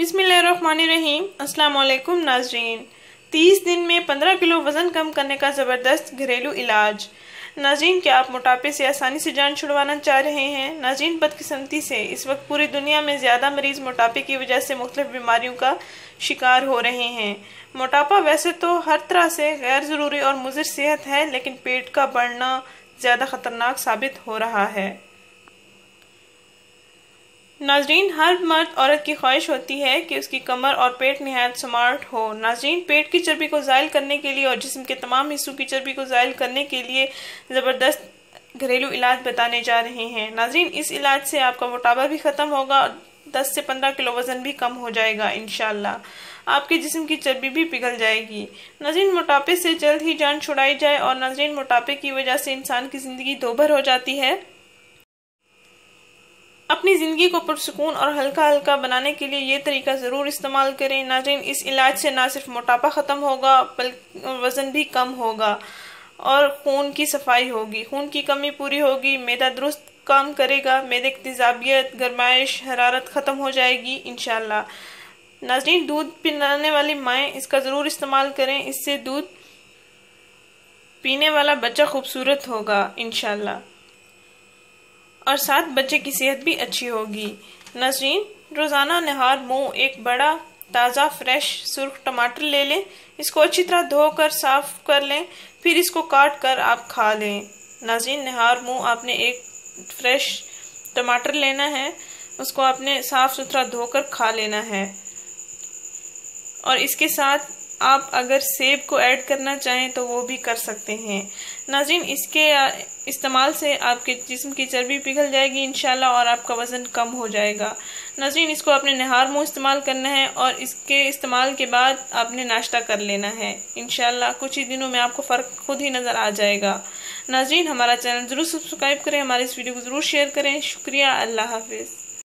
बिस्मिल्लाहिर्रहमानिर्रहीम। अस्सलाम वालेकुम नाजरीन। 30 दिन में 15 किलो वज़न कम करने का ज़बरदस्त घरेलू इलाज। नाजरीन, क्या आप मोटापे से आसानी से जान छुड़वाना चाह रहे हैं? नाजरीन, बदकिस्मती से इस वक्त पूरी दुनिया में ज़्यादा मरीज़ मोटापे की वजह से मुख्तलिफ बीमारियों का शिकार हो रहे हैं। मोटापा वैसे तो हर तरह से गैर ज़रूरी और मुज़िर सेहत है, लेकिन पेट का बढ़ना ज़्यादा ख़तरनाक साबित हो रहा है। नाजरीन, हर मर्द औरत की ख्वाहिश होती है कि उसकी कमर और पेट निहायत स्मार्ट हो। नाजरीन, पेट की चर्बी को ज़ायल करने के लिए और जिस्म के तमाम हिस्सों की चर्बी को ज़ायल करने के लिए ज़बरदस्त घरेलू इलाज बताने जा रहे हैं। नाजरीन, इस इलाज से आपका मोटापा भी ख़त्म होगा और 10 से 15 किलो वज़न भी कम हो जाएगा इंशाअल्लाह। आपके जिस्म की चर्बी भी पिघल जाएगी। नाजरीन, मोटापे से जल्द ही जान छुड़ाई जाए। और नाजरीन, मोटापे की वजह से इंसान की ज़िंदगी दोभर हो जाती है। अपनी ज़िंदगी को पुरसुकून और हल्का हल्का बनाने के लिए ये तरीका ज़रूर इस्तेमाल करें। नाज़रीन, इस इलाज से ना सिर्फ मोटापा ख़त्म होगा बल्कि वज़न भी कम होगा और खून की सफाई होगी, खून की कमी पूरी होगी, मैदा दुरुस्त काम करेगा, मैदे की तेज़ाबियत, गरमाइश, हरारत ख़त्म हो जाएगी इंशाअल्लाह। नाज़रीन, दूध पिलाने वाली माएँ इसका ज़रूर इस्तेमाल करें। इससे दूध पीने वाला बच्चा खूबसूरत होगा इंशाअल्लाह और साथ बच्चे की सेहत भी अच्छी होगी। नाज़रीन, रोज़ाना नहार मुंह एक बड़ा ताज़ा फ्रेश सुर्ख टमाटर ले लें। इसको अच्छी तरह धोकर साफ कर लें, फिर इसको काट कर आप खा लें। नाज़रीन, नहार मुंह आपने एक फ्रेश टमाटर लेना है, उसको आपने साफ सुथरा धोकर खा लेना है और इसके साथ आप अगर सेब को ऐड करना चाहें तो वो भी कर सकते हैं। नाज़रीन, इसके इस्तेमाल से आपके जिस्म की चर्बी पिघल जाएगी इंशाल्लाह और आपका वज़न कम हो जाएगा। नाज़रीन, इसको आपने नहार मुंह इस्तेमाल करना है और इसके इस्तेमाल के बाद आपने नाश्ता कर लेना है इंशाल्लाह। कुछ ही दिनों में आपको फ़र्क खुद ही नज़र आ जाएगा। नाज़रीन, हमारा चैनल ज़रूर सब्सक्राइब करें, हमारे इस वीडियो को ज़रूर शेयर करें। शुक्रिया। अल्लाह हाफिज़।